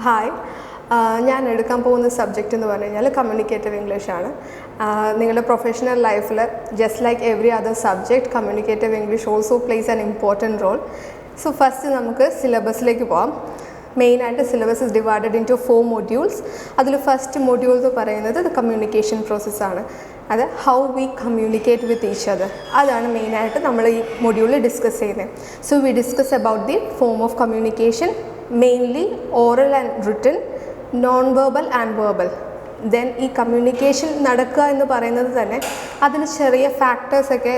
Hi, ഞാൻ എടുക്കാൻ പോകുന്ന സബ്ജക്റ്റ് എന്ന് പറഞ്ഞു കഴിഞ്ഞാൽ കമ്മ്യൂണിക്കേറ്റീവ് ഇംഗ്ലീഷാണ്. നിങ്ങളുടെ പ്രൊഫഷണൽ ലൈഫിൽ just like every other subject communicative English also plays an important role. So first നമുക്ക് സിലബസിലേക്ക് പോകാം. മെയിനായിട്ട് syllabus is divided into 4 modules. അതിൽ ഫസ്റ്റ് മൊഡ്യൂൾ എന്ന് പറയുന്നത് കമ്മ്യൂണിക്കേഷൻ പ്രോസസ്സാണ്. അത് how we communicate with each other, അതാണ് മെയിനായിട്ട് നമ്മൾ ഈ മൊഡ്യൂളിൽ ഡിസ്കസ് ചെയ്യുന്നത്. So we discuss about the form of communication, mainly oral and written, non verbal and verbal. Then ഈ കമ്മ്യൂണിക്കേഷൻ നടക്കുക എന്ന് പറയുന്നത് തന്നെ അതിന് ചെറിയ ഫാക്ടേഴ്സൊക്കെ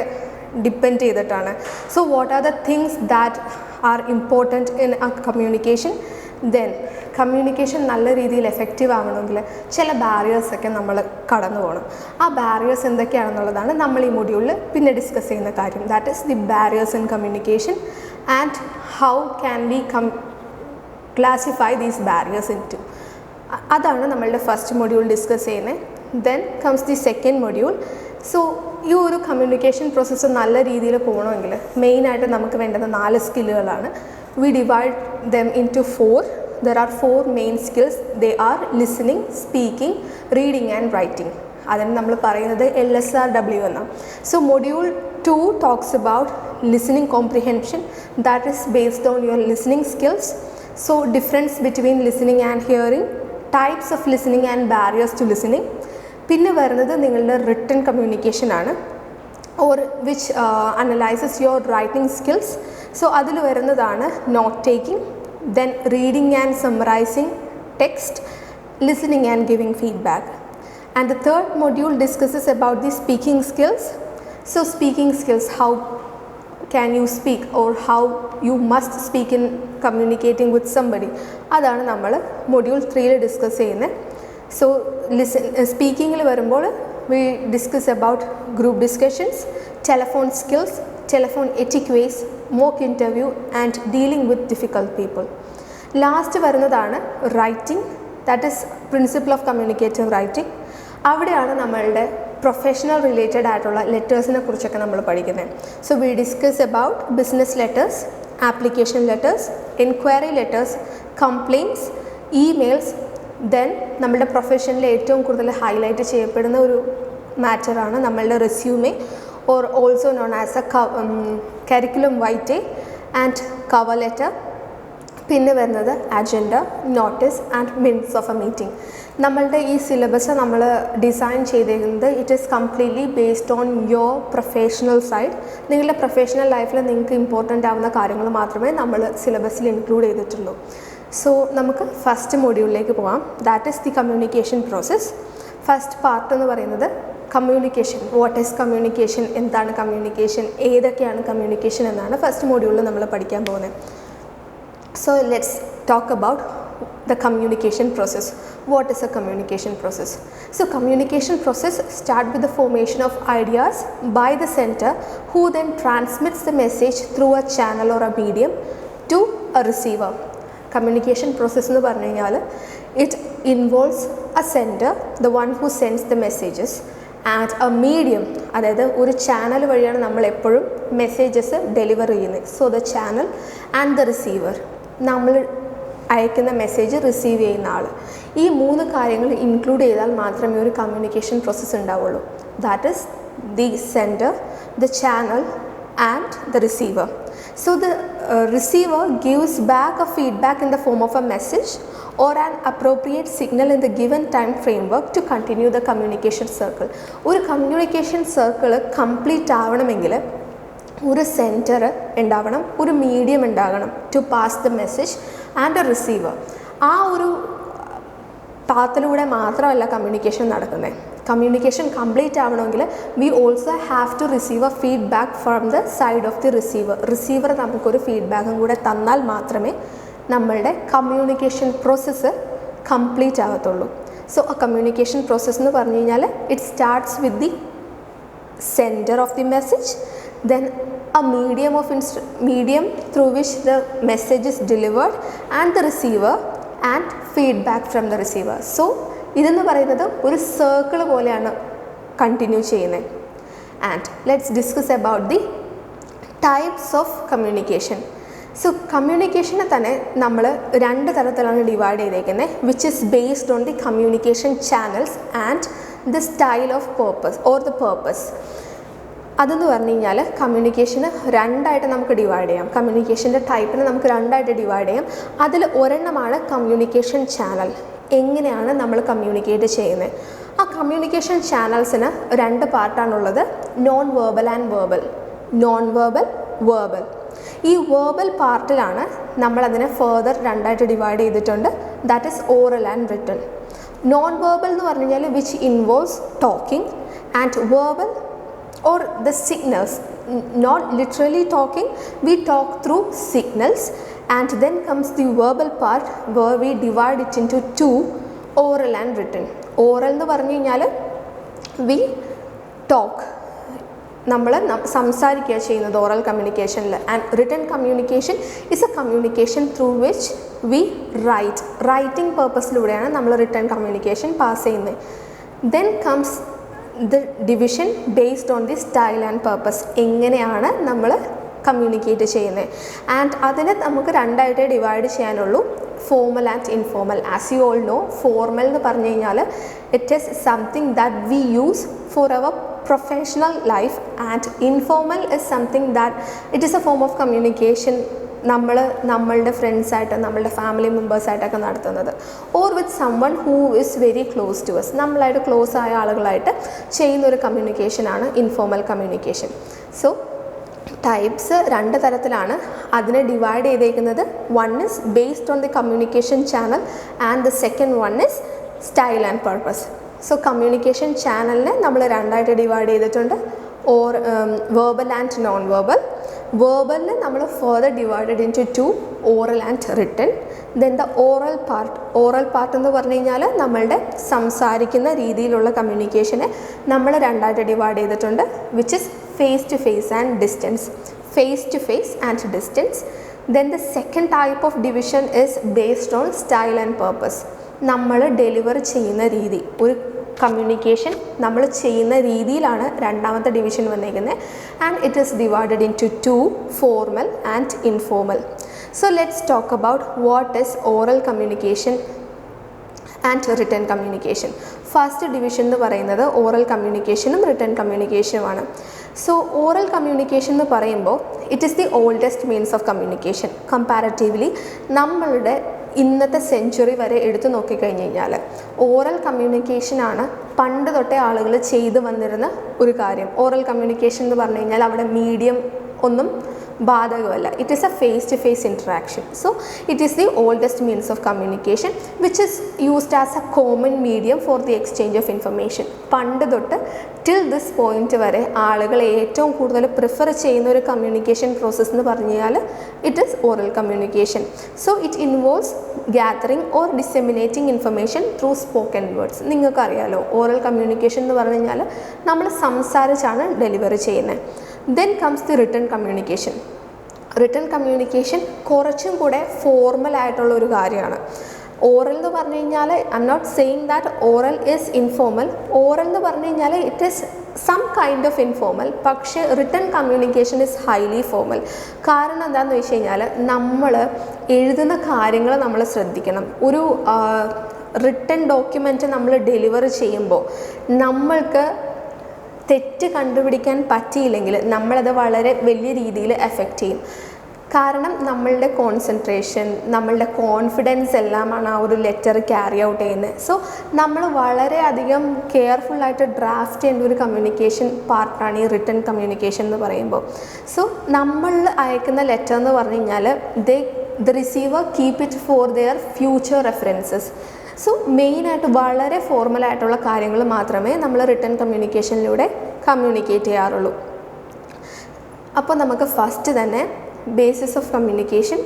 ഡിപ്പെൻഡ് ചെയ്തിട്ടാണ്. So what are the things that are important in uh communication. Then communication നല്ല രീതിയിൽ എഫക്റ്റീവ് ആവണമെങ്കിൽ ചില ബാരിയേഴ്സൊക്കെ നമ്മൾ കടന്നു പോകണം. ആ ബാരിയേഴ്സ് എന്തൊക്കെയാണെന്നുള്ളതാണ് നമ്മൾ ഈ മൊഡ്യൂളിൽ പിന്നെ ഡിസ്കസ് ചെയ്യുന്ന കാര്യം. That is the barriers in communication and how can we classify these barriers into. അതാണ് നമ്മളുടെ ഫസ്റ്റ് മൊഡ്യൂൾ ഡിസ്കസ് ചെയ്യുന്നത്. Then comes the second module. So ഈ ഒരു കമ്മ്യൂണിക്കേഷൻ പ്രോസസ്സ് നല്ല രീതിയിൽ പോകണമെങ്കിൽ മെയിനായിട്ട് നമുക്ക് വേണ്ടത് 4 സ്കില്ലുകളാണ്. We divide them into 4. There are 4 main skills. They are listening, speaking, reading and writing. അതിന് നമ്മൾ പറയുന്നത് LSRW എന്നാണ്. So module 2 talks about listening comprehension. That is based on your listening skills. So difference between listening and hearing, types of listening and barriers to listening. പിന്നെ വരുന്നത് നിങ്ങളുടെ written communication ആണ്, or which analyses your writing skills. So അതിൽ വരുന്നതാണ് note taking, then reading and summarising text, listening and giving feedback. And the third module discusses about the speaking skills. So speaking skills, how can you speak or how you must speak in communicating with somebody. അതാണ് നമ്മൾ മൊഡ്യൂൾ 3 ഡിസ്കസ് ചെയ്യുന്നത്. So സ്പീക്കിങ്ങിൽ വരുമ്പോൾ we discuss about group discussions, telephone skills, telephone etiquettes, mock interview and dealing with difficult people. Last വരുന്നതാണ് writing. That is principle of communicative writing. അവിടെയാണ് നമ്മളുടെ പ്രൊഫഷണൽ റിലേറ്റഡ് ആയിട്ടുള്ള ലെറ്റേഴ്സിനെ കുറിച്ചൊക്കെ നമ്മൾ പഠിക്കുന്നത്. So we discuss about business letters, application letters, enquiry letters, complaints, emails. Then നമ്മളുടെ പ്രൊഫഷനിൽ ഏറ്റവും കൂടുതൽ ഹൈലൈറ്റ് ചെയ്യപ്പെടുന്ന ഒരു മാറ്ററാണ് നമ്മളുടെ resume, or also known as a curriculum vitae and cover letter. പിന്നെ വരുന്നത് agenda, notice and minutes of a meeting. നമ്മളുടെ ഈ സിലബസ് നമ്മൾ ഡിസൈൻ ചെയ്തിരിക്കുന്നത് it is completely based on your professional side. നിങ്ങളുടെ പ്രൊഫഷണൽ ലൈഫിൽ നിങ്ങൾക്ക് ഇമ്പോർട്ടൻ്റ് ആവുന്ന കാര്യങ്ങൾ മാത്രമേ നമ്മൾ സിലബസിൽ ഇൻക്ലൂഡ് ചെയ്തിട്ടുള്ളൂ. സോ നമുക്ക് ഫസ്റ്റ് മൊഡ്യൂളിലേക്ക് പോകാം. That is the communication process. First part എന്ന് പറയുന്നത് കമ്മ്യൂണിക്കേഷൻ. വാട്ട് ഈസ് കമ്മ്യൂണിക്കേഷൻ, എന്താണ് കമ്മ്യൂണിക്കേഷൻ, ഏതൊക്കെയാണ് കമ്മ്യൂണിക്കേഷൻ എന്നാണ് ഫസ്റ്റ് മൊഡ്യൂളിൽ നമ്മൾ പഠിക്കാൻ പോകുന്നത്. So let's talk about the communication process. What is a communication process? So communication process start with the formation of ideas by the center, who then transmits the message through a channel or a medium to a receiver. Communication process എന്ന് പറഞ്ഞു കഴിഞ്ഞാൽ it involves a sender, the one who sends the messages, and a medium, അതായത് ഒരു channel വഴിയാണ് നമ്മൾ എപ്പോഴും messages deliver ചെയ്യുന്നത്. So the channel and the receiver, നമ്മൾ അയക്കുന്ന മെസ്സേജ് റിസീവ് ചെയ്യുന്ന ആൾ. ഈ 3 കാര്യങ്ങൾ ഇൻക്ലൂഡ് ചെയ്താൽ മാത്രമേ ഒരു കമ്മ്യൂണിക്കേഷൻ പ്രോസസ്സ് ഉണ്ടാവുള്ളൂ. That is the sender, the channel and the receiver. So the receiver gives back A feedback in the form of A message or an appropriate signal in the given time framework to continue the communication circle. ഒരു communication circle complete ആവണമെങ്കിൽ ഒരു centre ഉണ്ടാവണം, ഒരു medium ഉണ്ടാകണം to pass the message and a receiver. ആ ഒരു പാത്തിലൂടെ മാത്രമല്ല കമ്മ്യൂണിക്കേഷൻ നടക്കുന്നത്. കമ്മ്യൂണിക്കേഷൻ കംപ്ലീറ്റ് ആവണമെങ്കിൽ we also have to receive a feedback from the side of the receiver. Receiver നമുക്കൊരു ഫീഡ്ബാക്കും കൂടെ തന്നാൽ മാത്രമേ നമ്മളുടെ കമ്മ്യൂണിക്കേഷൻ പ്രോസസ്സ് കംപ്ലീറ്റ് ആകത്തുള്ളൂ. സോ ആ കമ്മ്യൂണിക്കേഷൻ പ്രോസസ്സ് എന്ന് പറഞ്ഞു കഴിഞ്ഞാൽ it starts with the sender of the message, then a medium through which the message is delivered, and the receiver, and feedback from the receiver. So ഇതെന്ന് പറയുന്നത് ഒരു circle പോലെയാണ് continue ചെയ്യുന്നത്. And let's discuss about the types of communication. So കമ്മ്യൂണിക്കേഷനെ തന്നെ നമ്മൾ രണ്ട് തരത്തിലാണ് ഡിവൈഡ് ചെയ്തേക്കുന്നത്, which is based on the communication channels and the style of purpose or the purpose. അതെന്ന് പറഞ്ഞു കഴിഞ്ഞാൽ കമ്മ്യൂണിക്കേഷന് രണ്ടായിട്ട് നമുക്ക് ഡിവൈഡ് ചെയ്യാം. കമ്മ്യൂണിക്കേഷൻ്റെ ടൈപ്പിനെ നമുക്ക് രണ്ടായിട്ട് ഡിവൈഡ് ചെയ്യാം. അതിൽ ഒരെണ്ണമാണ് കമ്മ്യൂണിക്കേഷൻ ചാനൽ. എങ്ങനെയാണ് നമ്മൾ കമ്മ്യൂണിക്കേറ്റ് ചെയ്യുന്നത്? ആ കമ്മ്യൂണിക്കേഷൻ ചാനൽസിന് രണ്ട് പാർട്ടാണുള്ളത്, non verbal and verbal. Non verbal, verbal. ഈ വേർബൽ പാർട്ടിലാണ് നമ്മളതിനെ ഫർദർ രണ്ടായിട്ട് ഡിവൈഡ് ചെയ്തിട്ടുണ്ട്, that is oral and written. Non verbal എന്ന് പറഞ്ഞു കഴിഞ്ഞാൽ which involves talking, and verbal or the signals, not literally talking, we talk through signals. And then comes the verbal part where we divide it into two, oral and written. Oral എന്ന് പറഞ്ഞു കഴിഞ്ഞാൽ we talk, നമ്മൾ സംസാരിക്കുക ചെയ്യുന്നത് oral കമ്മ്യൂണിക്കേഷനിൽ. And written communication is a communication through which we write. Writing പേർപ്പസിലൂടെയാണ് നമ്മൾ written communication pass ചെയ്യുന്നത്. Then comes the division based on the style and purpose. എങ്ങനെയാണ് നമ്മൾ കമ്മ്യൂണിക്കേറ്റ് ചെയ്യുന്നത്? ആൻഡ് അതിനെ നമുക്ക് രണ്ടായിട്ട് ഡിവൈഡ് ചെയ്യാനുള്ളൂ, formal and informal. As you all know, formal എന്ന് പറഞ്ഞു കഴിഞ്ഞാൽ it is something that we use for our professional life, and informal is something that it is a form of communication നമ്മളുടെ ഫ്രണ്ട്സായിട്ട്, നമ്മളുടെ ഫാമിലി മെമ്പേഴ്സായിട്ടൊക്കെ നടത്തുന്നത്, or with someone who is very close to us, നമ്മളായിട്ട് close ആയ ആളുകളായിട്ട് ചെയ്യുന്നൊരു കമ്മ്യൂണിക്കേഷനാണ് ഇൻഫോർമൽ കമ്മ്യൂണിക്കേഷൻ. സോ ടൈപ്സ് രണ്ട് തരത്തിലാണ്. അതിനെ ഡിവൈഡ് ചെയ്തേക്കുന്നത്, one is based on the communication channel and the second one is style and purpose. So communication ചാനലിനെ നമ്മൾ രണ്ടായിട്ട് ഡിവൈഡ് ചെയ്തിട്ടുണ്ട്, or verbal and non verbal. വേർബലിനെ നമ്മൾ further divided into two, oral and written. Then the oral part. Oral part എന്ന് പറഞ്ഞു കഴിഞ്ഞാൽ നമ്മളുടെ സംസാരിക്കുന്ന രീതിയിലുള്ള കമ്മ്യൂണിക്കേഷനെ നമ്മൾ രണ്ടായിട്ട് ഡിവൈഡ് ചെയ്തിട്ടുണ്ട്, which is face to face and distance. Face to face and distance. Then the second type of division is based on style and purpose. നമ്മൾ ഡെലിവർ ചെയ്യുന്ന രീതി, ഒരു കമ്മ്യൂണിക്കേഷൻ നമ്മൾ ചെയ്യുന്ന രീതിയിലാണ് രണ്ടാമത്തെ ഡിവിഷൻ വന്നേക്കുന്നത്. And it is divided into two, formal and informal. So let's talk about what is oral communication and written communication. First division എന്ന് പറയുന്നത് ഓറൽ കമ്മ്യൂണിക്കേഷനും റിട്ടൺ കമ്മ്യൂണിക്കേഷനുമാണ്. സോ ഓറൽ കമ്മ്യൂണിക്കേഷൻ എന്ന് പറയുമ്പോൾ it is the oldest means of communication. Comparatively നമ്മളുടെ ഇന്നത്തെ century വരെ എടുത്തു നോക്കിക്കഴിഞ്ഞ് കഴിഞ്ഞാൽ ഓറൽ കമ്മ്യൂണിക്കേഷനാണ് പണ്ട് തൊട്ടേ ആളുകൾ ചെയ്തു വന്നിരുന്ന ഒരു കാര്യം. ഓറൽ കമ്മ്യൂണിക്കേഷൻ എന്ന് പറഞ്ഞു കഴിഞ്ഞാൽ അവിടെ മീഡിയം ഒന്നും ബാധകമല്ല. It is a face to face interaction. So it is the oldest means of communication which is used as a common medium for the exchange of information. പണ്ട് തൊട്ട് ടിൽ ദിസ് പോയിന്റ് വരെ ആളുകൾ ഏറ്റവും കൂടുതൽ prefer ചെയ്യുന്ന ഒരു communication process എന്ന് പറഞ്ഞു കഴിഞ്ഞാൽ it is oral communication. So it involves gathering or ഡിസെമിനേറ്റിംഗ് information through spoken words. നിങ്ങൾക്കറിയാലോ ഓറൽ കമ്മ്യൂണിക്കേഷൻ എന്ന് പറഞ്ഞു കഴിഞ്ഞാൽ നമ്മൾ സംസാരിച്ചാണ് ഡെലിവറി ചെയ്യുന്നത്. Then comes the written communication. Written communication കുറച്ചും കൂടെ ഫോർമൽ ആയിട്ടുള്ള ഒരു കാര്യമാണ്. ഓറൽ എന്ന് പറഞ്ഞു കഴിഞ്ഞാൽ I am not saying that oral is informal. Oral എന്ന് പറഞ്ഞു കഴിഞ്ഞാൽ it is some kind of informal, പക്ഷേ written communication is highly formal. കാരണം എന്താണെന്ന് വെച്ച് കഴിഞ്ഞാൽ നമ്മൾ എഴുതുന്ന കാര്യങ്ങൾ നമ്മൾ ശ്രദ്ധിക്കണം. ഒരു റിട്ടൺ ഡോക്യുമെൻറ്റ് നമ്മൾ ഡെലിവർ ചെയ്യുമ്പോൾ നമ്മൾക്ക് തെറ്റ് കണ്ടുപിടിക്കാൻ പറ്റിയില്ലെങ്കിൽ നമ്മളത് വളരെ വലിയ രീതിയിൽ എഫക്റ്റ് ചെയ്യും. കാരണം നമ്മളുടെ കോൺസെൻട്രേഷൻ, നമ്മളുടെ കോൺഫിഡൻസ് എല്ലാമാണ് ആ ഒരു ലെറ്റർ ക്യാരി ഔട്ട് ചെയ്യുന്നത്. സോ നമ്മൾ വളരെയധികം കെയർഫുള്ളായിട്ട് ഡ്രാഫ്റ്റ് ചെയ്യേണ്ട ഒരു കമ്മ്യൂണിക്കേഷൻ പാർട്ടാണ് ഈ റിട്ടൺ കമ്മ്യൂണിക്കേഷൻ എന്ന് പറയുമ്പോൾ. സോ നമ്മൾ അയക്കുന്ന ലെറ്റർ എന്ന് പറഞ്ഞു കഴിഞ്ഞാൽ the receiver keep it for their future references. So മെയിനായിട്ട് വളരെ ഫോർമലായിട്ടുള്ള കാര്യങ്ങൾ മാത്രമേ നമ്മൾ റിട്ടൺ കമ്മ്യൂണിക്കേഷനിലൂടെ കമ്മ്യൂണിക്കേറ്റ് ചെയ്യാറുള്ളൂ. അപ്പോൾ നമുക്ക് ഫസ്റ്റ് തന്നെ ബേസിസ് ഓഫ് കമ്മ്യൂണിക്കേഷൻ,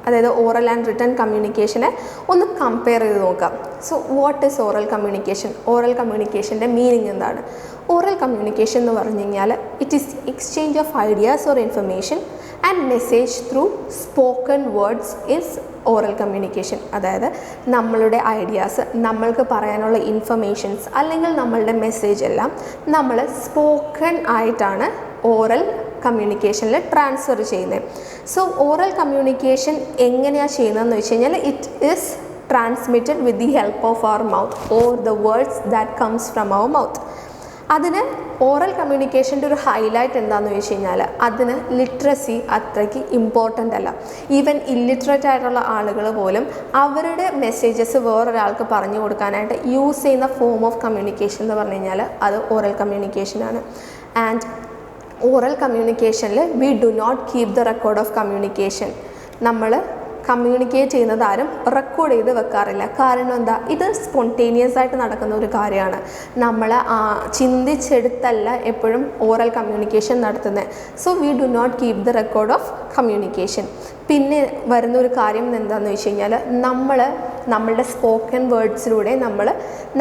അതായത് ഓറൽ ആൻഡ് റിട്ടൺ കമ്മ്യൂണിക്കേഷനെ ഒന്ന് കമ്പയർ ചെയ്ത് നോക്കാം. So what is oral communication? Oral കമ്മ്യൂണിക്കേഷൻ്റെ മീനിങ് എന്താണ്? ഓറൽ കമ്മ്യൂണിക്കേഷൻ എന്ന് പറഞ്ഞു കഴിഞ്ഞാൽ it is exchange of ideas or information and message through spoken words is oral communication. അതായത് നമ്മളുടെ ഐഡിയാസ്, നമ്മൾക്ക് പറയാനുള്ള ഇൻഫർമേഷൻസ് അല്ലെങ്കിൽ നമ്മളുടെ മെസ്സേജ് എല്ലാം നമ്മൾ സ്പോക്കൺ ആയിട്ടാണ് ഓറൽ കമ്മ്യൂണിക്കേഷനിൽ ട്രാൻസ്ഫർ ചെയ്യുന്നത്. സോ ഓറൽ കമ്മ്യൂണിക്കേഷൻ എങ്ങനെയാണ് ചെയ്യുന്നതെന്ന് വെച്ച് കഴിഞ്ഞാൽ it is transmitted with the help of our mouth or the words that comes from our mouth. അതിന് ഓറൽ കമ്മ്യൂണിക്കേഷൻ്റെ ഒരു ഹൈലൈറ്റ് എന്താണെന്ന് വെച്ച് കഴിഞ്ഞാൽ അതിന് ലിറ്ററസി അത്രയ്ക്ക് ഇമ്പോർട്ടൻ്റ് അല്ല. ഈവൻ ഇല്ലിറ്ററേറ്റ് ആയിട്ടുള്ള ആളുകൾ പോലും അവരുടെ മെസ്സേജസ് വേറൊരാൾക്ക് പറഞ്ഞു കൊടുക്കാനായിട്ട് യൂസ് ചെയ്യുന്ന ഫോം ഓഫ് കമ്മ്യൂണിക്കേഷൻ എന്ന് പറഞ്ഞു കഴിഞ്ഞാൽ അത് ഓറൽ കമ്മ്യൂണിക്കേഷനാണ്. ആൻഡ് ഓറൽ കമ്മ്യൂണിക്കേഷനിൽ we do not keep the record of communication. നമ്മൾ കമ്മ്യൂണിക്കേറ്റ് ചെയ്യുന്നത് ആരും റെക്കോർഡ് ചെയ്ത് വെക്കാറില്ല. കാരണം എന്താ, ഇത് സ്പോണ്ടേനിയസ് ആയിട്ട് നടക്കുന്ന ഒരു കാര്യമാണ്. നമ്മൾ ചിന്തിച്ചെടുത്തല്ല എപ്പോഴും ഓറൽ കമ്മ്യൂണിക്കേഷൻ നടത്തുന്നത്. So we do not keep the record of communication. പിന്നെ വരുന്ന ഒരു കാര്യം എന്താണെന്ന് വെച്ച് കഴിഞ്ഞാൽ നമ്മളുടെ സ്പോക്കൺ വേർഡ്സിലൂടെ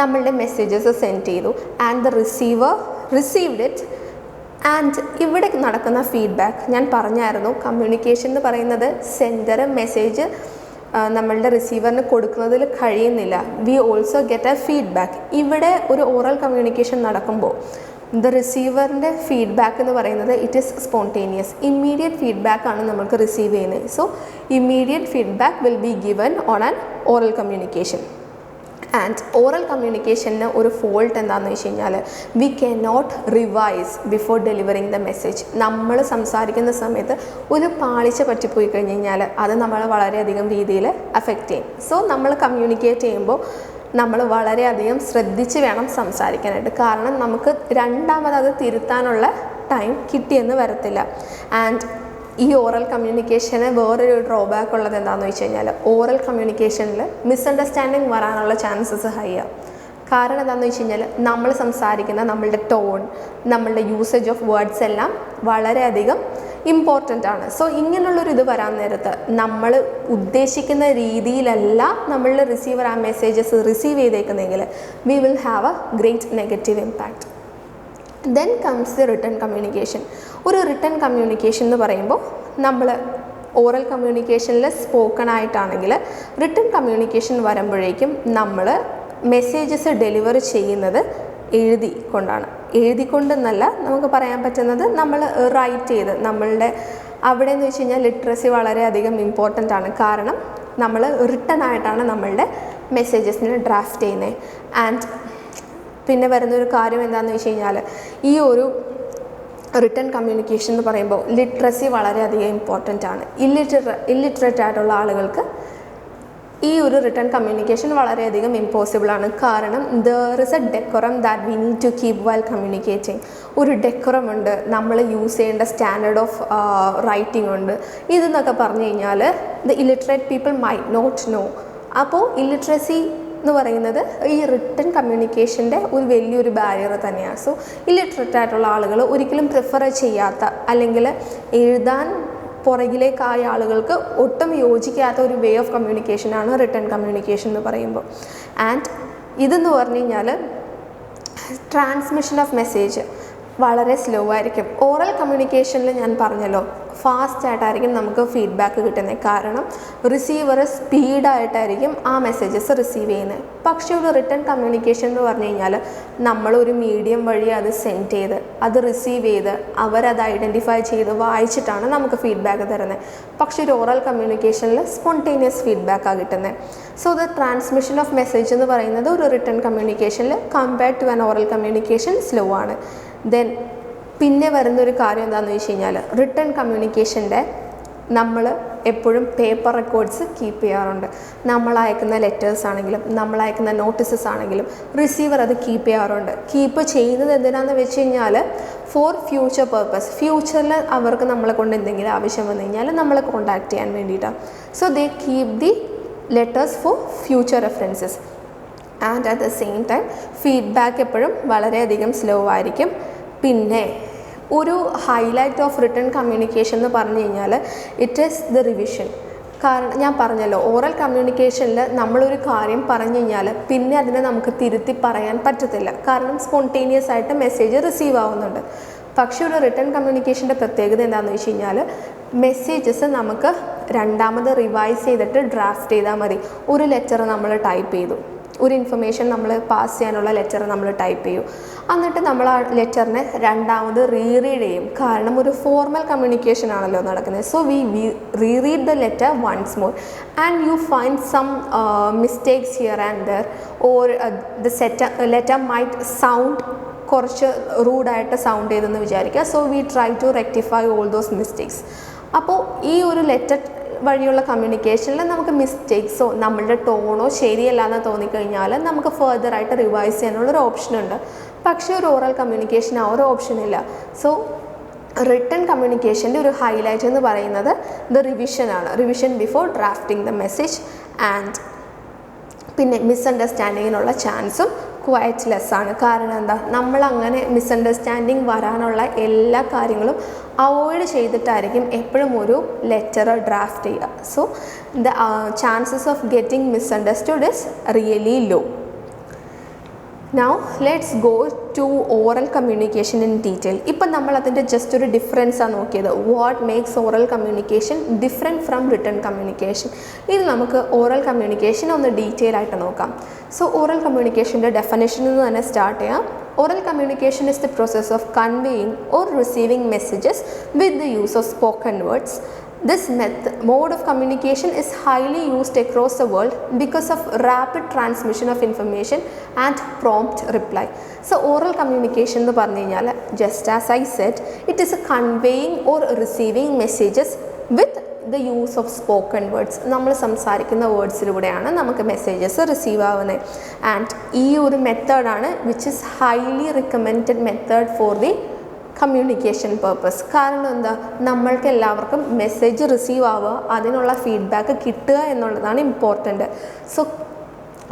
നമ്മളുടെ മെസ്സേജസ് സെൻഡ് ചെയ്തു and the receiver received it. And ഇവിടെ നടക്കുന്ന ഫീഡ്ബാക്ക് ഞാൻ പറഞ്ഞായിരുന്നു, കമ്മ്യൂണിക്കേഷൻ എന്ന് പറയുന്നത് സെൻഡർ മെസ്സേജ് നമ്മളുടെ റിസീവറിന് കൊടുക്കുന്നതിൽ കഴിയുന്നില്ല. We also get a feedback. ഇവിടെ ഒരു ഓറൽ കമ്മ്യൂണിക്കേഷൻ നടക്കുമ്പോൾ ദ റിസീവറിൻ്റെ ഫീഡ്ബാക്ക് എന്ന് പറയുന്നത് ഇറ്റ് ഈസ് സ്പോണ്ടേനിയസ്, ഇമ്മീഡിയറ്റ് ഫീഡ്ബാക്കാണ് നമ്മൾക്ക് റിസീവ് ചെയ്യുന്നത്. So immediate feedback will be given on an oral communication. And oral കമ്മ്യൂണിക്കേഷന് ഒരു ഫോൾട്ട് എന്താണെന്ന് വെച്ച് കഴിഞ്ഞാൽ we can not revise before delivering the message. നമ്മൾ സംസാരിക്കുന്ന സമയത്ത് ഒരു പാളിച്ച പറ്റിപ്പോയി കഴിഞ്ഞ് കഴിഞ്ഞാൽ അത് നമ്മളെ വളരെയധികം രീതിയിൽ അഫക്റ്റ് ചെയ്യും. സോ നമ്മൾ കമ്മ്യൂണിക്കേറ്റ് ചെയ്യുമ്പോൾ നമ്മൾ വളരെയധികം ശ്രദ്ധിച്ച് വേണം സംസാരിക്കാനായിട്ട്. കാരണം നമുക്ക് രണ്ടാമത് അത് തിരുത്താനുള്ള ടൈം കിട്ടിയെന്ന് വരത്തില്ല. ആൻഡ് ഈ ഓറൽ കമ്മ്യൂണിക്കേഷന് വേറൊരു ഡ്രോബാക്ക് ഉള്ളത് എന്താണെന്ന് വെച്ച് കഴിഞ്ഞാൽ ഓറൽ കമ്മ്യൂണിക്കേഷനിൽ മിസ്അണ്ടർസ്റ്റാൻഡിങ് വരാനുള്ള ചാൻസസ് ഹൈയാണ്. കാരണം എന്താണെന്ന് വെച്ച് കഴിഞ്ഞാൽ നമ്മൾ സംസാരിക്കുന്ന നമ്മളുടെ ടോൺ, നമ്മളുടെ യൂസേജ് ഓഫ് വേർഡ്സ് എല്ലാം വളരെയധികം ഇമ്പോർട്ടൻ്റ് ആണ്. സോ ഇങ്ങനെയുള്ളൊരു ഇത് വരാൻ നേരത്ത് നമ്മൾ ഉദ്ദേശിക്കുന്ന രീതിയിലല്ല നമ്മളുടെ റിസീവർ ആ മെസ്സേജസ് റിസീവ് ചെയ്തേക്കുന്നതെങ്കിൽ we will have a great negative impact. Then comes the written communication. ഒരു റിട്ടൺ കമ്മ്യൂണിക്കേഷൻ എന്ന് പറയുമ്പോൾ നമ്മൾ ഓറൽ കമ്മ്യൂണിക്കേഷനിൽ സ്പോക്കൺ ആയിട്ടാണെങ്കിൽ റിട്ടൺ കമ്മ്യൂണിക്കേഷൻ വരുമ്പോഴേക്കും നമ്മൾ മെസ്സേജസ് ഡെലിവർ ചെയ്യുന്നത് എഴുതിക്കൊണ്ടെന്നല്ല നമുക്ക് പറയാൻ പറ്റുന്നത്, നമ്മൾ റൈറ്റ് ചെയ്ത് നമ്മളുടെ അവിടെ എന്ന് വെച്ച് കഴിഞ്ഞാൽ ലിറ്ററസി വളരെയധികം ഇമ്പോർട്ടൻ്റ് ആണ്. കാരണം നമ്മൾ റിട്ടൺ ആയിട്ടാണ് നമ്മളുടെ മെസ്സേജസിനെ ഡ്രാഫ്റ്റ് ചെയ്യുന്നത്. ആൻഡ് പിന്നെ വരുന്നൊരു കാര്യം എന്താണെന്ന് വെച്ച് കഴിഞ്ഞാൽ ഈ ഒരു റിട്ടൺ കമ്മ്യൂണിക്കേഷൻ എന്ന് പറയുമ്പോൾ ലിറ്ററസി വളരെയധികം ഇമ്പോർട്ടൻ്റ് ആണ്. ഇല്ലിറ്ററേറ്റ് ആയിട്ടുള്ള ആളുകൾക്ക് ഈ ഒരു റിട്ടൺ കമ്മ്യൂണിക്കേഷൻ വളരെയധികം ഇമ്പോസിബിളാണ്. കാരണം there is a decorum that we need to keep while communicating. ഒരു ഡെക്കോറം ഉണ്ട്, നമ്മൾ യൂസ് ചെയ്യേണ്ട സ്റ്റാൻഡേർഡ് ഓഫ് റൈറ്റിംഗ് ഉണ്ട്. ഇതെന്നൊക്കെ പറഞ്ഞു കഴിഞ്ഞാൽ the illiterate people might not know. അപ്പോൾ ഇല്ലിറ്ററസി എന്ന് പറയുന്നത് ഈ റിട്ടൺ കമ്മ്യൂണിക്കേഷൻ്റെ ഒരു വലിയൊരു ബാരിയർ തന്നെയാണ്. സോ ഇല്ലിറ്ററേറ്റ് ആയിട്ടുള്ള ആളുകൾ ഒരിക്കലും പ്രിഫർ ചെയ്യാത്ത അല്ലെങ്കിൽ എഴുതാൻ പുറകിലേക്കായ ആളുകൾക്ക് ഒട്ടും യോജിക്കാത്ത ഒരു വേ ഓഫ് കമ്മ്യൂണിക്കേഷനാണ് റിട്ടൺ കമ്മ്യൂണിക്കേഷൻ എന്ന് പറയുമ്പോൾ. ആൻഡ് ഇതെന്ന് പറഞ്ഞു കഴിഞ്ഞാൽ ട്രാൻസ്മിഷൻ ഓഫ് മെസ്സേജ് വളരെ സ്ലോ ആയിരിക്കും. ഓറൽ കമ്മ്യൂണിക്കേഷനിൽ ഞാൻ പറഞ്ഞല്ലോ ഫാസ്റ്റായിട്ടായിരിക്കും നമുക്ക് ഫീഡ്ബാക്ക് കിട്ടുന്നത്. കാരണം റിസീവർ സ്പീഡായിട്ടായിരിക്കും ആ മെസ്സേജസ് റിസീവ് ചെയ്യുന്നത്. പക്ഷേ ഒരു റിട്ടൺ കമ്മ്യൂണിക്കേഷൻ എന്ന് പറഞ്ഞു കഴിഞ്ഞാൽ നമ്മളൊരു മീഡിയം വഴി അത് സെൻഡ് ചെയ്ത് അത് റിസീവ് ചെയ്ത് അവരത് ഐഡൻറ്റിഫൈ ചെയ്ത് വായിച്ചിട്ടാണ് നമുക്ക് ഫീഡ്ബാക്ക് തരുന്നത്. പക്ഷേ ഒരു ഓറൽ കമ്മ്യൂണിക്കേഷനിൽ സ്പോണ്ടേനിയസ് ഫീഡ്ബാക്കാണ് കിട്ടുന്നത്. So the transmission of message എന്ന് പറയുന്നത് ഒരു റിട്ടൺ കമ്മ്യൂണിക്കേഷനിൽ compared to an oral communication slow ആണ്. ദെൻ പിന്നെ വരുന്നൊരു കാര്യം എന്താണെന്ന് വെച്ച് കഴിഞ്ഞാൽ റിട്ടൺ കമ്മ്യൂണിക്കേഷൻ്റെ നമ്മൾ എപ്പോഴും പേപ്പർ റെക്കോർഡ്സ് കീപ്പ് ചെയ്യാറുണ്ട്. നമ്മൾ അയക്കുന്ന ലെറ്റേഴ്സ് ആണെങ്കിലും നമ്മൾ അയക്കുന്ന നോട്ടീസസ് ആണെങ്കിലും റിസീവർ അത് കീപ്പ് ചെയ്യാറുണ്ട്. കീപ്പ് ചെയ്യുന്നത് എന്തിനാണെന്ന് വെച്ച് കഴിഞ്ഞാൽ ഫോർ ഫ്യൂച്ചർ പർപ്പസ്. ഫ്യൂച്ചറിൽ അവർക്ക് നമ്മളെ കൊണ്ട് എന്തെങ്കിലും ആവശ്യം വന്നു കഴിഞ്ഞാൽ നമ്മളെ കോൺടാക്റ്റ് ചെയ്യാൻ വേണ്ടിയിട്ടാണ്. So they keep the letters for future references. And at the same time feedback എപ്പോഴും വളരെയധികം സ്ലോ ആയിരിക്കും. പിന്നെ ഒരു ഹൈലൈറ്റ് ഓഫ് റിട്ടൺ കമ്മ്യൂണിക്കേഷൻ എന്ന് പറഞ്ഞു കഴിഞ്ഞാൽ ഇറ്റ് ഈസ് ദ റിവിഷൻ. കാരണം ഞാൻ പറഞ്ഞല്ലോ ഓറൽ കമ്മ്യൂണിക്കേഷനിൽ നമ്മളൊരു കാര്യം പറഞ്ഞു കഴിഞ്ഞാൽ പിന്നെ അതിനെ നമുക്ക് തിരുത്തി പറയാൻ പറ്റത്തില്ല. കാരണം സ്പോണ്ടേനിയസ് ആയിട്ട് മെസ്സേജ് റിസീവ് ആവുന്നുണ്ട്. പക്ഷേ ഒരു റിട്ടൺ കമ്മ്യൂണിക്കേഷൻ്റെ പ്രത്യേകത എന്താണെന്ന് വെച്ച് കഴിഞ്ഞാൽ മെസ്സേജസ് നമുക്ക് രണ്ടാമത് റിവൈസ് ചെയ്തിട്ട് ഡ്രാഫ്റ്റ് ചെയ്താൽ മതി. ഒരു ലെറ്റർ നമ്മൾ ടൈപ്പ് ചെയ്തു, ഒരു ഇൻഫർമേഷൻ നമ്മൾ പാസ് ചെയ്യാനുള്ള ലെറ്റർ നമ്മൾ ടൈപ്പ് ചെയ്യും. എന്നിട്ട് നമ്മൾ ആ ലെറ്ററിനെ രണ്ടാമത് റീറീഡ് ചെയ്യും. കാരണം ഒരു ഫോർമൽ കമ്മ്യൂണിക്കേഷൻ ആണല്ലോ നടക്കുന്നത്. So we reread the letter once more and you find some mistakes here and there or the letter might sound കുറച്ച് റൂഡായിട്ട് സൗണ്ട് ചെയ്തെന്ന് വിചാരിക്കുക. So we try to rectify all those mistakes. അപ്പോൾ ഈ ഒരു letter വഴിയുള്ള കമ്മ്യൂണിക്കേഷനിൽ നമുക്ക് മിസ്റ്റേക്സോ നമ്മളുടെ ടോണോ ശരിയല്ല എന്ന് തോന്നിക്കഴിഞ്ഞാൽ നമുക്ക് ഫർദറായിട്ട് റിവൈസ് ചെയ്യാനുള്ളൊരു ഓപ്ഷനുണ്ട്. പക്ഷേ ഒരു ഓറൽ കമ്മ്യൂണിക്കേഷൻ ആ ഒരു ഓപ്ഷനില്ല. സോ റിട്ടൺ കമ്മ്യൂണിക്കേഷൻ്റെ ഒരു ഹൈലൈറ്റ് എന്ന് പറയുന്നത് ദ റിവിഷനാണ്. Revision before drafting the message. And പിന്നെ മിസ്അണ്ടർസ്റ്റാൻഡിങ്ങിനുള്ള ചാൻസും ക്വയറ്റ് ലെസ്സാണ്. കാരണം എന്താ, നമ്മളങ്ങനെ മിസ്അണ്ടർസ്റ്റാൻഡിങ് വരാനുള്ള എല്ലാ കാര്യങ്ങളും അവോയ്ഡ് ചെയ്തിട്ടായിരിക്കും എപ്പോഴും ഒരു ലെറ്റർ ഡ്രാഫ്റ്റ് ചെയ്യുക. So the chances of getting misunderstood is really low. Now let's go to oral communication in detail. ഇപ്പം നമ്മൾ അതിൻ്റെ ജസ്റ്റ് ഒരു ഡിഫറൻസാണ് നോക്കിയത്. What makes oral communication different from written communication. ഇത് നമുക്ക് ഓറൽ കമ്മ്യൂണിക്കേഷൻ ഒന്ന് ഡീറ്റെയിൽ ആയിട്ട് നോക്കാം. സോ ഓറൽ കമ്മ്യൂണിക്കേഷൻ്റെ ഡെഫിനേഷനിൽ നിന്ന് തന്നെ സ്റ്റാർട്ട് ചെയ്യാം. Oral communication is the process of conveying or receiving messages with the use of spoken words. This mode of communication is highly used across the world because of rapid transmission of information and prompt reply. So oral communication എന്ന് പറഞ്ഞു കഴിഞ്ഞാൽ just as I said, it is a conveying or receiving messages with the use of spoken words. നമ്മൾ സംസാരിക്കുന്ന വേർഡ്സിലൂടെയാണ് നമുക്ക് messages receive ആവുന്നത്. And ഈ ഒരു മെത്തേഡാണ് which is highly recommended method for the communication purpose. കാരണം എന്താ, നമ്മൾക്ക് എല്ലാവർക്കും മെസ്സേജ് റിസീവ് ആവുക, അതിനുള്ള ഫീഡ്ബാക്ക് കിട്ടുക എന്നുള്ളതാണ് ഇമ്പോർട്ടൻറ്റ്. സോ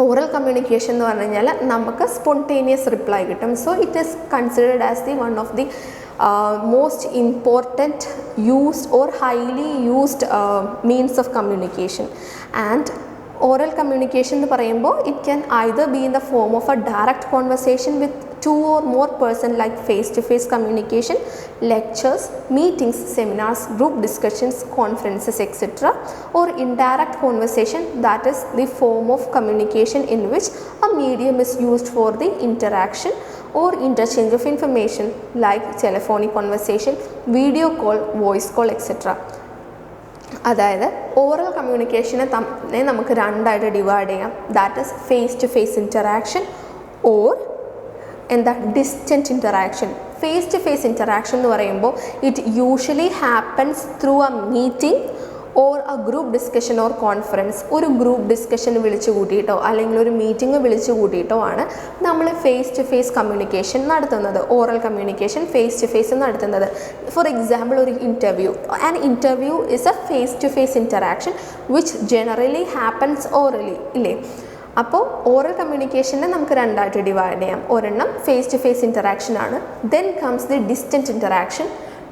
ഓറൽ കമ്മ്യൂണിക്കേഷൻ എന്ന് പറഞ്ഞു കഴിഞ്ഞാൽ നമുക്ക് സ്പോണ്ടേനിയസ് റിപ്ലൈ കിട്ടും. So it is considered as the one of the most important used or highly used means of communication. And oral communication എന്ന് പറയുമ്പോൾ it can either be in the form of a direct conversation with two or more person like face-to-face communication, lectures, meetings, seminars, group discussions, conferences, etc. or indirect conversation, that is the form of communication in which a medium is used for the interaction or interchange of information like telephonic conversation, video call, voice call, etc. അതായത് oral കമ്മ്യൂണിക്കേഷനെ തന്നെ നമുക്ക് രണ്ടായിട്ട് divide ചെയ്യാം. That is face to face interaction or എന്താ distant interaction. Face to face interaction എന്ന് പറയുമ്പോൾ it usually happens through a meeting or a group discussion or conference. ഒരു ഗ്രൂപ്പ് ഡിസ്കഷൻ വിളിച്ചു കൂട്ടിയിട്ടോ അല്ലെങ്കിൽ ഒരു മീറ്റിംഗ് വിളിച്ചു കൂട്ടിയിട്ടോ ആണ് നമ്മൾ ഫേസ് ടു ഫേസ് കമ്മ്യൂണിക്കേഷൻ നടത്തുന്നത്, oral communication face to face നടത്തുന്നത്. ഫോർ എക്സാമ്പിൾ ഒരു interview. An interview is A face to face interaction which generally happens orally, ഇല്ലേ? അപ്പോൾ ഓറൽ കമ്മ്യൂണിക്കേഷനെ നമുക്ക് രണ്ടായിട്ട് ഡിവൈഡ് ചെയ്യാം. ഒരെണ്ണം ഫേസ് ടു ഫേസ് ഇൻറ്ററാക്ഷൻ ആണ്. Then comes the distant interaction.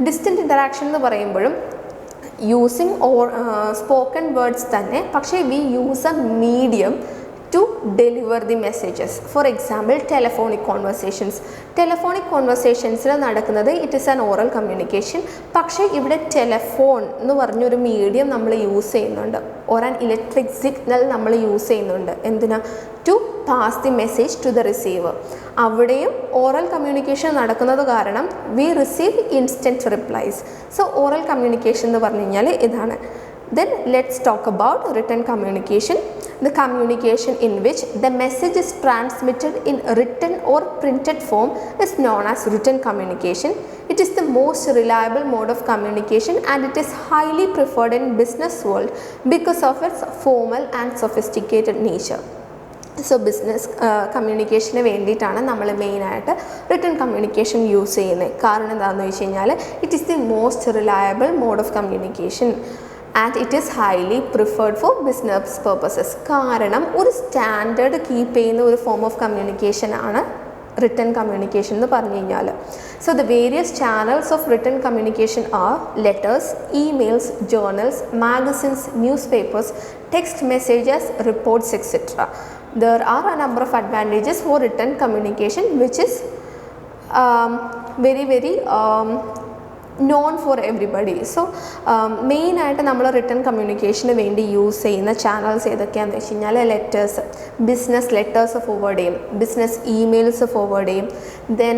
Distant interaction എന്ന് പറയുമ്പോഴും യൂസിങ് സ്പോക്കൺ വേർഡ്സ് തന്നെ, പക്ഷേ we use a medium to deliver the messages. For example telephonic conversations. Telephonic കോൺവെർസേഷൻസിൽ നടക്കുന്നത് it is an oral communication. പക്ഷേ ഇവിടെ telephone എന്ന് പറഞ്ഞൊരു മീഡിയം നമ്മൾ യൂസ് ചെയ്യുന്നുണ്ട്, ഓർ ആൻ ഇലക്ട്രിക് സിഗ്നൽ നമ്മൾ യൂസ് ചെയ്യുന്നുണ്ട്. എന്തിനാ? To pass the message to the receiver. അവിടെയും ഓറൽ കമ്മ്യൂണിക്കേഷൻ നടക്കുന്നത് കാരണം we receive instant replies. So oral communication എന്ന് പറഞ്ഞു കഴിഞ്ഞാൽ ഇതാണ്. Then let's talk about written communication. The communication in which the message is transmitted in written or printed form is known as written communication. It is the most reliable mode of communication and it is highly preferred in business world because of its formal and sophisticated nature. So business കമ്മ്യൂണിക്കേഷന് വേണ്ടിയിട്ടാണ് നമ്മൾ മെയിനായിട്ട് written communication use ചെയ്യുന്നത്. കാരണം എന്താണെന്ന് വെച്ച് കഴിഞ്ഞാൽ it is the most reliable mode of communication and it is highly preferred for business purposes. കാരണം ഒരു സ്റ്റാൻഡേർഡ് കീപ്പ് ചെയ്യുന്ന ഒരു ഫോം ഓഫ് കമ്മ്യൂണിക്കേഷൻ ആണ് റിട്ടൺ കമ്മ്യൂണിക്കേഷൻ എന്ന് പറഞ്ഞു കഴിഞ്ഞാൽ. So the various channels of written communication are letters, emails, journals, magazines, newspapers, text messages, റിപ്പോർട്ട്സ്, എക്സെട്ര. There are a number of advantages for written communication which is very known for everybody. So മെയിനായിട്ട് നമ്മൾ written കമ്മ്യൂണിക്കേഷന് വേണ്ടി use ചെയ്യുന്ന channels ഏതൊക്കെയാണെന്ന് വെച്ച് കഴിഞ്ഞാൽ letters, business letters forward ചെയ്യും, ബിസിനസ് ഇമെയിൽസ് ഫോർവേഡ് ചെയ്യും. ദെൻ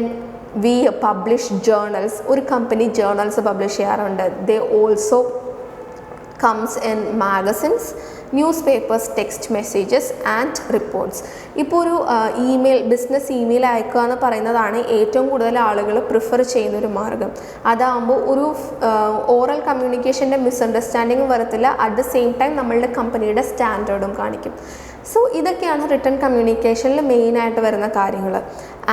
വി പബ്ലിഷ് ജേർണൽസ്, ഒരു കമ്പനി ജേർണൽസ് പബ്ലിഷ് ചെയ്യാറുണ്ട്. They also comes in magazines, newspapers, text messages and reports. ഇപ്പോൾ ഒരു ബിസിനസ് ഇമെയിൽ അയക്കുക എന്ന് പറയുന്നതാണ് ഏറ്റവും കൂടുതൽ ആളുകൾ പ്രിഫർ ചെയ്യുന്നൊരു മാർഗം. അതാകുമ്പോൾ ഒരു ഓറൽ കമ്മ്യൂണിക്കേഷൻ്റെ മിസ്അണ്ടർസ്റ്റാൻഡിങ് വരത്തില്ല, അറ്റ് ദ സെയിം ടൈം നമ്മളുടെ കമ്പനിയുടെ സ്റ്റാൻഡേർഡും കാണിക്കും. സോ ഇതൊക്കെയാണ് റിട്ടൺ കമ്മ്യൂണിക്കേഷനിൽ മെയിനായിട്ട് വരുന്ന കാര്യങ്ങൾ.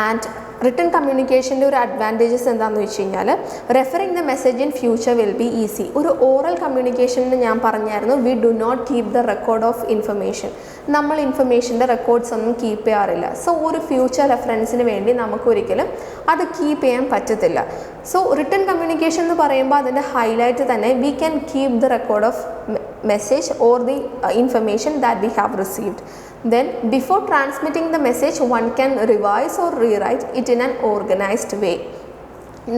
ആൻഡ് റിട്ടൺ കമ്മ്യൂണിക്കേഷൻ്റെ ഒരു അഡ്വാൻറ്റേജസ് എന്താണെന്ന് വെച്ച് കഴിഞ്ഞാൽ referring the message in future will be easy. ഒരു ഓറൽ കമ്മ്യൂണിക്കേഷനിൽ ഞാൻ പറഞ്ഞായിരുന്നു we do not keep the record of information. നമ്മൾ ഇൻഫർമേഷൻ്റെ റെക്കോർഡ്സ് ഒന്നും കീപ്പ് ചെയ്യാറില്ല. സോ ഒരു ഫ്യൂച്ചർ റെഫറൻസിന് വേണ്ടി നമുക്കൊരിക്കലും അത് കീപ്പ് ചെയ്യാൻ പറ്റത്തില്ല. സോ റിട്ടൺ കമ്മ്യൂണിക്കേഷൻ എന്ന് പറയുമ്പോൾ അതിൻ്റെ ഹൈലൈറ്റ് തന്നെ we can keep the record of message or the information that we have received. Then before transmitting the message one can revise or rewrite it in an organized way.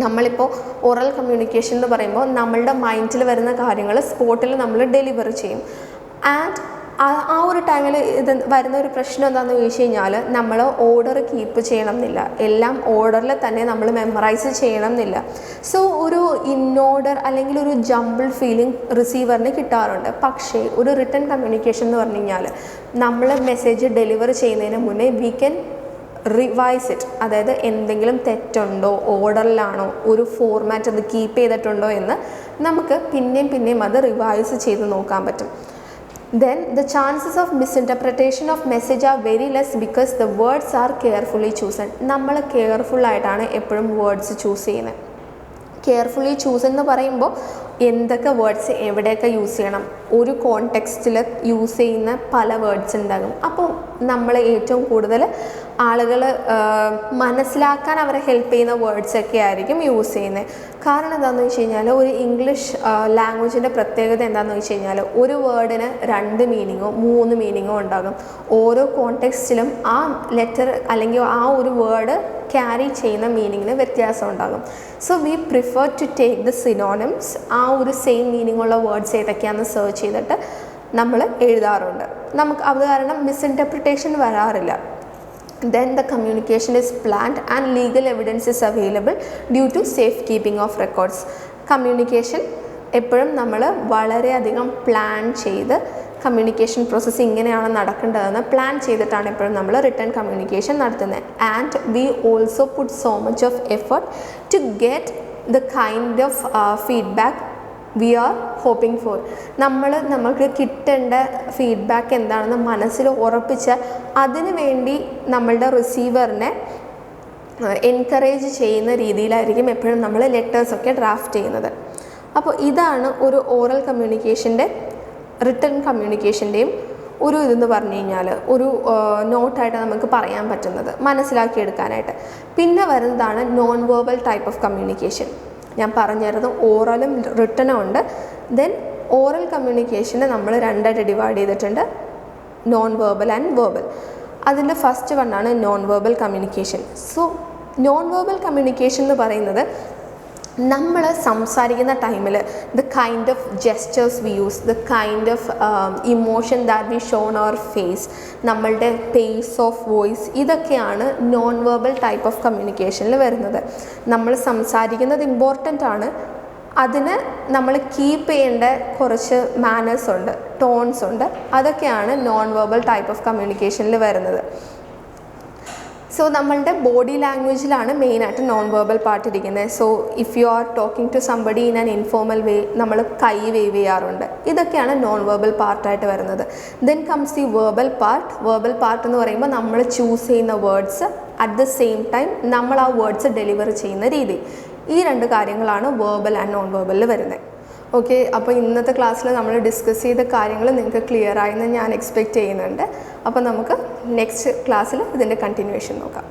നമ്മളിപ്പോൾ oral communication എന്ന് പറയുമ്പോൾ നമ്മളുടെ മൈൻഡിൽ വരുന്ന കാര്യങ്ങൾ സ്പോട്ടിൽ നമ്മൾ deliver ചെയ്യും. ആൻഡ് ആ ഒരു ടൈമിൽ ഇത് വരുന്ന ഒരു പ്രശ്നം എന്താണെന്ന് ചോദിച്ചു കഴിഞ്ഞാൽ നമ്മൾ ഓർഡർ കീപ്പ് ചെയ്യണം എന്നില്ല, എല്ലാം ഓർഡറിൽ തന്നെ നമ്മൾ മെമ്മറൈസ് ചെയ്യണം എന്നില്ല. സോ ഒരു ഇൻ ഓർഡർ അല്ലെങ്കിൽ ഒരു ജംബിൾ ഫീലിംഗ് റിസീവറിന് കിട്ടാറുണ്ട്. പക്ഷേ ഒരു റിട്ടൺ കമ്മ്യൂണിക്കേഷൻ എന്ന് പറഞ്ഞു കഴിഞ്ഞാൽ നമ്മൾ മെസ്സേജ് ഡെലിവർ ചെയ്യുന്നതിന് മുന്നേ വി ക്യാൻ റിവൈസ് ഇറ്റ്. അതായത് എന്തെങ്കിലും തെറ്റുണ്ടോ, ഓർഡറിലാണോ, ഒരു ഫോർമാറ്റ് അത് കീപ്പ് ചെയ്തിട്ടുണ്ടോ എന്ന് നമുക്ക് പിന്നെയും അത് റിവൈസ് ചെയ്ത് നോക്കാൻ പറ്റും. Then the chances of misinterpretation of message are very less because the words are carefully chosen. നമ്മൾ കെയർഫുൾ ആയിട്ടാണ് എപ്പോഴും വേർഡ്സ് ചൂസ് ചെയ്യുന്നത്. കെയർഫുള്ളി ചൂസ് എന്ന് പറയുമ്പോൾ എന്തൊക്കെ വേർഡ്സ് എവിടെയൊക്കെ യൂസ് ചെയ്യണം, ഒരു കോണ്ടെക്സ്റ്റിൽ യൂസ് ചെയ്യുന്ന പല വേർഡ്സ് ഉണ്ടാകും. അപ്പോൾ നമ്മൾ ഏറ്റവും കൂടുതൽ ആളുകൾ മനസ്സിലാക്കാൻ അവരെ ഹെൽപ്പ് ചെയ്യുന്ന വേർഡ്സൊക്കെ ആയിരിക്കും യൂസ് ചെയ്യുന്നത്. കാരണം എന്താണെന്ന് വെച്ച് കഴിഞ്ഞാൽ ഒരു ഇംഗ്ലീഷ് ലാംഗ്വേജിൻ്റെ പ്രത്യേകത എന്താണെന്ന് വെച്ച് കഴിഞ്ഞാൽ ഒരു വേർഡിന് 2 മീനിങ്ങോ 3 മീനിങ്ങോ ഉണ്ടാകും. ഓരോ കോണ്ടെക്സ്റ്റിലും ആ ലെറ്റർ അല്ലെങ്കിൽ ആ ഒരു വേർഡ് ക്യാരി ചെയ്യുന്ന മീനിങ്ങിന് വ്യത്യാസം ഉണ്ടാകും. So we prefer to take the synonyms, ആ ഒരു സെയിം മീനിങ് ഉള്ള വേർഡ്സ് ഏതൊക്കെയാണെന്ന് സെർച്ച് ചെയ്തിട്ട് നമ്മൾ എഴുതാറുണ്ട്. നമുക്ക് അത് കാരണം മിസ്ഇൻറ്റർപ്രിട്ടേഷൻ വരാറില്ല. Then the communication is planned and legal evidence is available due to safekeeping of records. Communication എപ്പോഴും നമ്മൾ വളരെയധികം പ്ലാൻ ചെയ്ത് കമ്മ്യൂണിക്കേഷൻ പ്രോസസ്സ് ഇങ്ങനെയാണ് നടക്കേണ്ടതെന്ന് പ്ലാൻ ചെയ്തിട്ടാണ് എപ്പോഴും നമ്മൾ റിട്ടേൺ കമ്മ്യൂണിക്കേഷൻ നടത്തുന്നത്. And we also put so much of effort to get the kind of feedback we are hoping for. നമ്മൾക്ക് കിട്ടേണ്ട ഫീഡ്ബാക്ക് എന്താണെന്ന് മനസ്സിൽ ഉറപ്പിച്ച് അതിനു വേണ്ടി നമ്മളുടെ റിസീവറിനെ എൻകറേജ് ചെയ്യുന്ന രീതിയിലായിരിക്കും എപ്പോഴും നമ്മൾ ലെറ്റേഴ്സൊക്കെ ഡ്രാഫ്റ്റ് ചെയ്യുന്നത്. അപ്പോൾ ഇതാണ് ഒരു ഓറൽ കമ്മ്യൂണിക്കേഷൻ്റെ റിട്ടൺ കമ്മ്യൂണിക്കേഷൻ്റെയും ഒരു ഇതെന്ന് പറഞ്ഞു കഴിഞ്ഞാൽ ഒരു നോട്ടായിട്ട് നമുക്ക് പറയാൻ പറ്റുന്നത് മനസ്സിലാക്കിയെടുക്കാനായിട്ട്. പിന്നെ വരുന്നതാണ് non verbal type of communication. ഞാൻ പറഞ്ഞിരുന്നു ഓറലും റിട്ടനും ഉണ്ട്. ദെൻ ഓറൽ കമ്മ്യൂണിക്കേഷനെ നമ്മൾ 2ആയിട്ട് ഡിവൈഡ് ചെയ്തിട്ടുണ്ട്, നോൺ വെർബൽ ആൻഡ് വെർബൽ. അതിൻ്റെ ഫസ്റ്റ് വണ്ണാണ് non verbal communication. So non verbal communication എന്ന് പറയുന്നത് നമ്മൾ സംസാരിക്കുന്ന ടൈമിൽ the kind of gestures we use, the kind of emotion that we show on our face, നമ്മളുടെ പേസ് ഓഫ് വോയിസ്, ഇതൊക്കെയാണ് non verbal type of കമ്മ്യൂണിക്കേഷനിൽ വരുന്നത്. നമ്മൾ സംസാരിക്കുന്നത് ഇമ്പോർട്ടൻ്റ് ആണ്, അതിന് നമ്മൾ കീപ്പ് ചെയ്യേണ്ട കുറച്ച് മാനേഴ്സ് ഉണ്ട്, ടോൺസ് ഉണ്ട്, അതൊക്കെയാണ് നോൺ വെർബൽ ടൈപ്പ് ഓഫ് കമ്മ്യൂണിക്കേഷനിൽ വരുന്നത്. സോ നമ്മളുടെ ബോഡി ലാംഗ്വേജിലാണ് മെയിനായിട്ട് നോൺ വെർബൽ പാർട്ട് ഇരിക്കുന്നത്. So if you are talking to somebody in an informal way നമ്മൾ കൈ വേവ് ചെയ്യാറുണ്ട്. ഇതൊക്കെയാണ് നോൺ വെർബൽ പാർട്ടായിട്ട് വരുന്നത്. Then comes the verbal part. Verbal part എന്ന് പറയുമ്പോൾ നമ്മൾ ചൂസ് ചെയ്യുന്ന words at the same time നമ്മൾ ആ വേർഡ്സ് ഡെലിവർ ചെയ്യുന്ന രീതി. ഈ 2 കാര്യങ്ങളാണ് വെർബൽ ആൻഡ് നോൺ വെർബലിൽ വരുന്നത്. ഓക്കെ, അപ്പോൾ ഇന്നത്തെ ക്ലാസ്സിൽ നമ്മൾ ഡിസ്കസ് ചെയ്ത കാര്യങ്ങൾ നിങ്ങൾക്ക് ക്ലിയർ ആയെന്ന് ഞാൻ എക്സ്പെക്റ്റ് ചെയ്യുന്നുണ്ട്. അപ്പോൾ നമുക്ക് നെക്സ്റ്റ് ക്ലാസ്സിൽ ഇതിൻ്റെ കണ്ടിന്യൂവേഷൻ നോക്കാം.